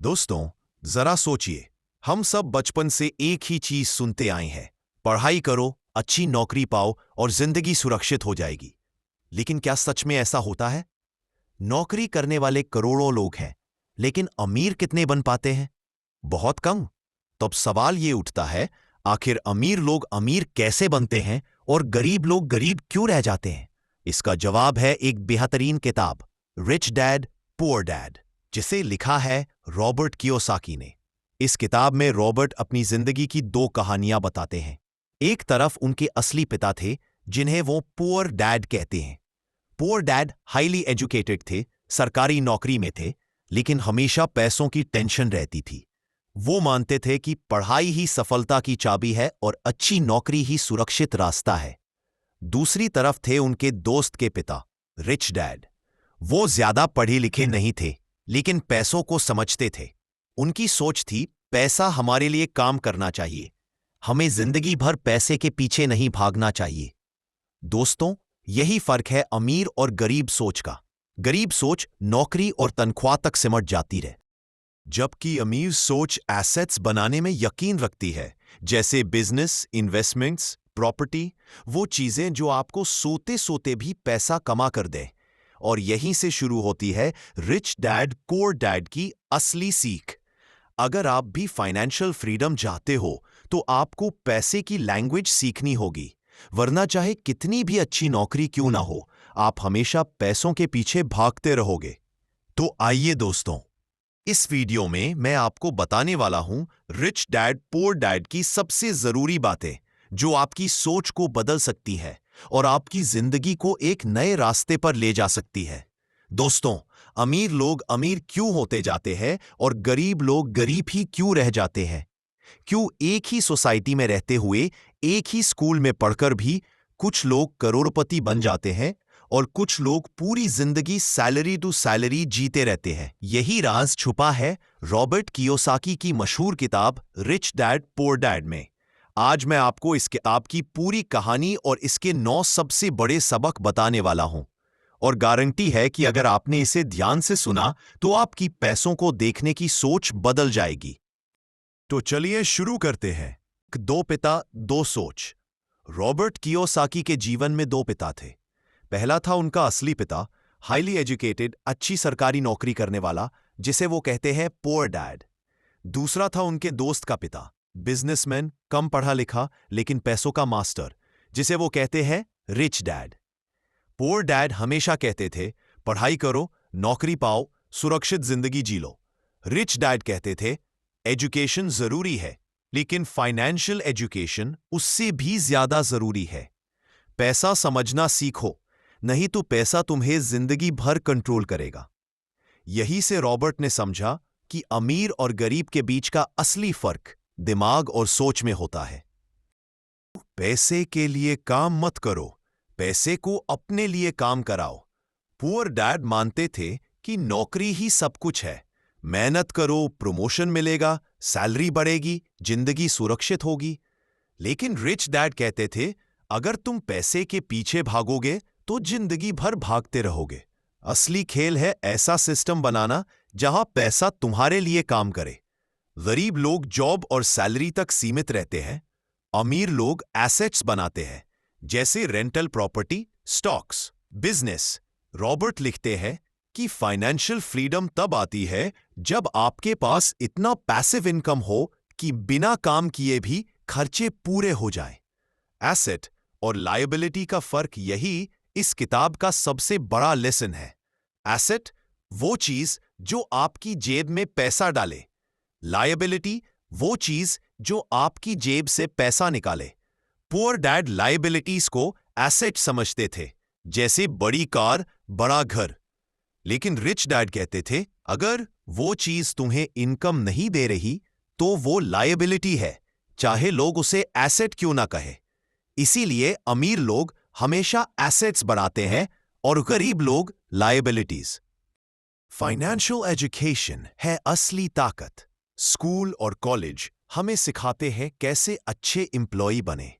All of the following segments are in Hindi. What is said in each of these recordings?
दोस्तों, जरा सोचिए, हम सब बचपन से एक ही चीज सुनते आए हैं। पढ़ाई करो, अच्छी नौकरी पाओ और जिंदगी सुरक्षित हो जाएगी। लेकिन क्या सच में ऐसा होता है? नौकरी करने वाले करोड़ों लोग हैं, लेकिन अमीर कितने बन पाते हैं? बहुत कम। तो अब सवाल ये उठता है, आखिर अमीर लोग अमीर कैसे बनते हैं और गरीब लोग गरीब क्यों रह जाते हैं? इसका जवाब है एक बेहतरीन किताब, रिच डैड पुअर डैड, जिसे लिखा है रॉबर्ट कियोसाकी ने। इस किताब में रॉबर्ट अपनी जिंदगी की दो कहानियां बताते हैं। एक तरफ उनके असली पिता थे, जिन्हें वो पुअर डैड कहते हैं। पुअर डैड हाईली एजुकेटेड थे, सरकारी नौकरी में थे, लेकिन हमेशा पैसों की टेंशन रहती थी। वो मानते थे कि पढ़ाई ही सफलता की चाबी है और अच्छी नौकरी ही सुरक्षित रास्ता है। दूसरी तरफ थे उनके दोस्त के पिता, रिच डैड। वो ज्यादा पढ़े लिखे नहीं थे, लेकिन पैसों को समझते थे। उनकी सोच थी, पैसा हमारे लिए काम करना चाहिए, हमें जिंदगी भर पैसे के पीछे नहीं भागना चाहिए। दोस्तों, यही फर्क है अमीर और गरीब सोच का। गरीब सोच नौकरी और तनख्वाह तक सिमट जाती है, जबकि अमीर सोच एसेट्स बनाने में यकीन रखती है, जैसे बिजनेस, इन्वेस्टमेंट्स, प्रॉपर्टी, वो चीजें जो आपको सोते सोते भी पैसा कमा कर दें। और यहीं से शुरू होती है रिच डैड पुअर डैड की असली सीख। अगर आप भी फाइनेंशियल फ्रीडम चाहते हो, तो आपको पैसे की लैंग्वेज सीखनी होगी, वरना चाहे कितनी भी अच्छी नौकरी क्यों ना हो, आप हमेशा पैसों के पीछे भागते रहोगे। तो आइए दोस्तों, इस वीडियो में मैं आपको बताने वाला हूं रिच डैड पुअर डैड की सबसे जरूरी बातें, जो आपकी सोच को बदल सकती है और आपकी जिंदगी को एक नए रास्ते पर ले जा सकती है। दोस्तों, अमीर लोग अमीर क्यों होते जाते हैं और गरीब लोग गरीब ही क्यों रह जाते हैं? क्यों एक ही सोसाइटी में रहते हुए, एक ही स्कूल में पढ़कर भी कुछ लोग करोड़पति बन जाते हैं और कुछ लोग पूरी जिंदगी सैलरी टू सैलरी जीते रहते हैं? यही राज छुपा है रॉबर्ट कियोसाकी की मशहूर किताब रिच डैड पुअर डैड में। आज मैं आपको इस किताब की पूरी कहानी और इसके 9 सबसे बड़े सबक बताने वाला हूं, और गारंटी है कि अगर आपने इसे ध्यान से सुना, तो आपकी पैसों को देखने की सोच बदल जाएगी। तो चलिए शुरू करते हैं। दो पिता, दो सोच। रॉबर्ट कियोसाकी के जीवन में दो पिता थे। पहला था उनका असली पिता, हाईली एजुकेटेड, अच्छी सरकारी नौकरी करने वाला, जिसे वो कहते हैं पुअर डैड। दूसरा था उनके दोस्त का पिता, बिजनेसमैन, कम पढ़ा लिखा लेकिन पैसों का मास्टर, जिसे वो कहते हैं रिच डैड। पुअर डैड हमेशा कहते थे, पढ़ाई करो, नौकरी पाओ, सुरक्षित जिंदगी जी लो। रिच डैड कहते थे, एजुकेशन जरूरी है, लेकिन फाइनेंशियल एजुकेशन उससे भी ज्यादा जरूरी है। पैसा समझना सीखो, नहीं तो पैसा तुम्हें जिंदगी भर कंट्रोल करेगा। यही से रॉबर्ट ने समझा कि अमीर और गरीब के बीच का असली फर्क दिमाग और सोच में होता है। पैसे के लिए काम मत करो, पैसे को अपने लिए काम कराओ। पुअर डैड मानते थे कि नौकरी ही सब कुछ है, मेहनत करो, प्रमोशन मिलेगा, सैलरी बढ़ेगी, जिंदगी सुरक्षित होगी। लेकिन रिच डैड कहते थे, अगर तुम पैसे के पीछे भागोगे तो जिंदगी भर भागते रहोगे। असली खेल है ऐसा सिस्टम बनाना जहां पैसा तुम्हारे लिए काम करे। गरीब लोग जॉब और सैलरी तक सीमित रहते हैं, अमीर लोग एसेट्स बनाते हैं, जैसे rental property, stocks, business. Robert लिखते हैं कि फाइनेंशियल फ्रीडम तब आती है जब आपके पास इतना पैसिव इनकम हो कि बिना काम किए भी खर्चे पूरे हो जाएं। एसेट और लायबिलिटी का फर्क यही इस किताब का सबसे बड़ा लेसन है। एसेट वो चीज जो आपकी जेब में पैसा डाले, लायबिलिटी वो चीज जो आपकी जेब से पैसा निकाले। पुअर डैड लायबिलिटीज को एसेट समझते थे, जैसे बड़ी कार, बड़ा घर। लेकिन रिच डैड कहते थे, अगर वो चीज तुम्हें इनकम नहीं दे रही तो वो लायबिलिटी है, चाहे लोग उसे एसेट क्यों ना कहे। इसीलिए अमीर लोग हमेशा एसेट्स बढ़ाते हैं और गरीब लोग लायबिलिटीज। फाइनेंशियल एजुकेशन है असली ताकत। स्कूल और कॉलेज हमें सिखाते हैं कैसे अच्छे एम्प्लॉय बने,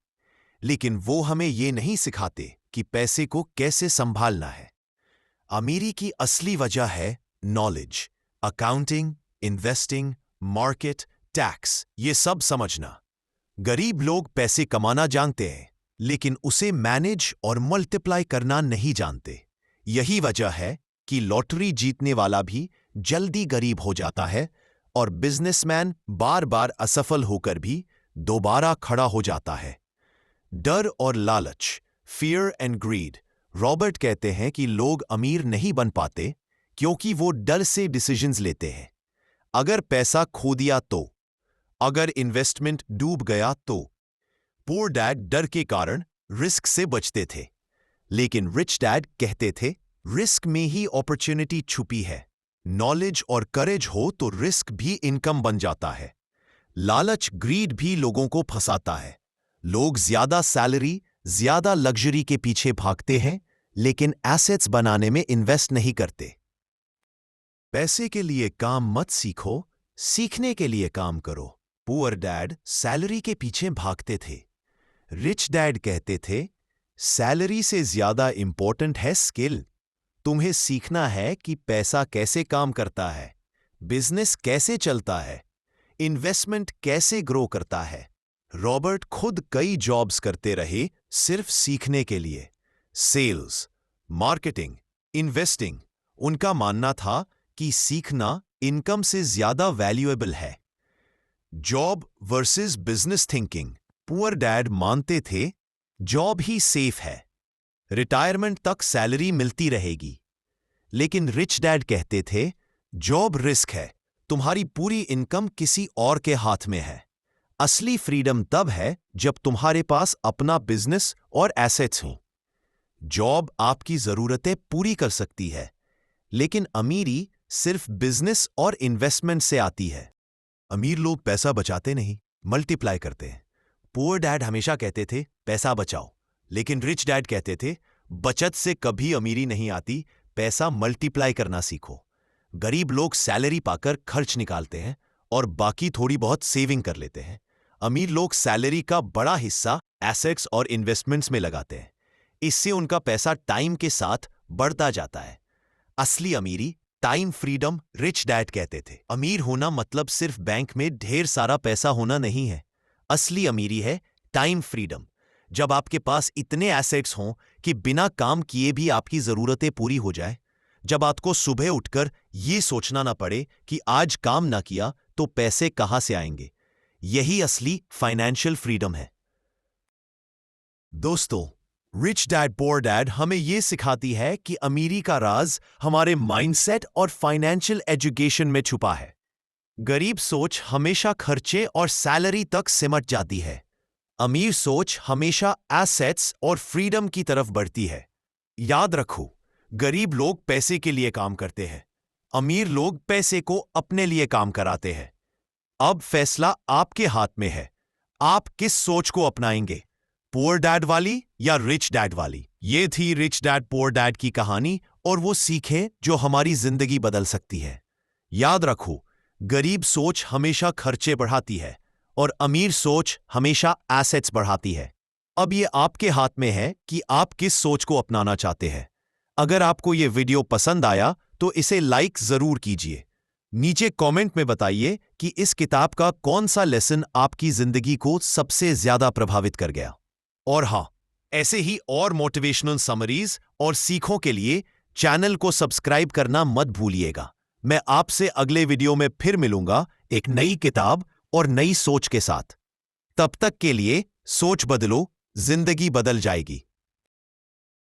लेकिन वो हमें ये नहीं सिखाते कि पैसे को कैसे संभालना है। अमीरी की असली वजह है knowledge, accounting, investing, market, tax, ये सब समझना। गरीब लोग पैसे कमाना जानते हैं, लेकिन उसे मैनेज और मल्टीप्लाई करना नहीं जानते। यही वजह है कि लॉटरी जीतने वाला भी जल्दी गरीब हो जाता है और बिजनेसमैन बार बार असफल होकर भी दोबारा खड़ा हो जाता है। डर और लालच, फियर एंड ग्रीड। रॉबर्ट कहते हैं कि लोग अमीर नहीं बन पाते क्योंकि वो डर से डिसीजंस लेते हैं। अगर पैसा खो दिया तो, अगर इन्वेस्टमेंट डूब गया तो। पुअर डैड डर के कारण रिस्क से बचते थे, लेकिन रिच डैड कहते थे रिस्क में ही अपॉर्चुनिटी छुपी है। नॉलेज और करेज हो तो रिस्क भी इनकम बन जाता है। लालच, ग्रीड भी लोगों को फंसाता है। लोग ज्यादा सैलरी, ज्यादा लग्जरी के पीछे भागते हैं, लेकिन एसेट्स बनाने में इन्वेस्ट नहीं करते। पैसे के लिए काम मत सीखो, सीखने के लिए काम करो। पुअर डैड सैलरी के पीछे भागते थे। रिच डैड कहते थे सैलरी से ज्यादा इंपॉर्टेंट है स्किल। तुम्हें सीखना है कि पैसा कैसे काम करता है, बिजनेस कैसे चलता है, इन्वेस्टमेंट कैसे ग्रो करता है। रॉबर्ट खुद कई जॉब्स करते रहे सिर्फ सीखने के लिए। Sales, marketing, investing. उनका मानना था कि सीखना इनकम से ज्यादा वैल्यूएबल है। Job versus business thinking. Poor dad मानते थे जॉब ही सेफ है, रिटायरमेंट तक सैलरी मिलती रहेगी। लेकिन रिच डैड कहते थे जॉब रिस्क है, तुम्हारी पूरी इनकम किसी और के हाथ में है। असली फ्रीडम तब है जब तुम्हारे पास अपना बिजनेस और एसेट्स हों। जॉब आपकी जरूरतें पूरी कर सकती है, लेकिन अमीरी सिर्फ बिजनेस और इन्वेस्टमेंट से आती है। अमीर लोग पैसा बचाते नहीं, मल्टीप्लाई करते हैं। पुअर डैड हमेशा कहते थे पैसा बचाओ, लेकिन रिच डैड कहते थे बचत से कभी अमीरी नहीं आती, पैसा मल्टीप्लाई करना सीखो। गरीब लोग सैलरी पाकर खर्च निकालते हैं और बाकी थोड़ी बहुत सेविंग कर लेते हैं। अमीर लोग सैलरी का बड़ा हिस्सा एसेट्स और इन्वेस्टमेंट्स में लगाते हैं। इससे उनका पैसा टाइम के साथ बढ़ता जाता है। असली अमीरी टाइम फ्रीडम। रिच डैड कहते थे अमीर होना मतलब सिर्फ बैंक में ढेर सारा पैसा होना नहीं है। असली अमीरी है टाइम फ्रीडम। जब आपके पास इतने एसेट्स हों कि बिना काम किए भी आपकी जरूरतें पूरी हो जाए। जब आपको सुबह उठकर यह सोचना ना पड़े कि आज काम ना किया तो पैसे कहां से आएंगे। यही असली फाइनेंशियल फ्रीडम है। दोस्तों, रिच डैड पुअर डैड हमें यह सिखाती है कि अमीरी का राज हमारे माइंडसेट और फाइनेंशियल एजुकेशन में छुपा है। गरीब सोच हमेशा खर्चे और सैलरी तक सिमट जाती है। अमीर सोच हमेशा एसेट्स और फ्रीडम की तरफ बढ़ती है। याद रखो, गरीब लोग पैसे के लिए काम करते हैं, अमीर लोग पैसे को अपने लिए काम कराते हैं। अब फैसला आपके हाथ में है, आप किस सोच को अपनाएंगे, पुअर डैड वाली या रिच डैड वाली। ये थी रिच डैड पुअर डैड की कहानी और वो सीखें जो हमारी जिंदगी बदल सकती है। याद रखो, गरीब सोच हमेशा खर्चे बढ़ाती है और अमीर सोच हमेशा एसेट्स बढ़ाती है। अब ये आपके हाथ में है कि आप किस सोच को अपनाना चाहते हैं। अगर आपको ये वीडियो पसंद आया तो इसे लाइक जरूर कीजिए। नीचे कमेंट में बताइए कि इस किताब का कौन सा लेसन आपकी जिंदगी को सबसे ज्यादा प्रभावित कर गया। और हां, ऐसे ही और मोटिवेशनल समरीज और सीखों के लिए चैनल को सब्सक्राइब करना मत भूलिएगा। मैं आपसे अगले वीडियो में फिर मिलूंगा एक नई किताब और नई सोच के साथ। तब तक के लिए सोच बदलो, जिंदगी बदल जाएगी।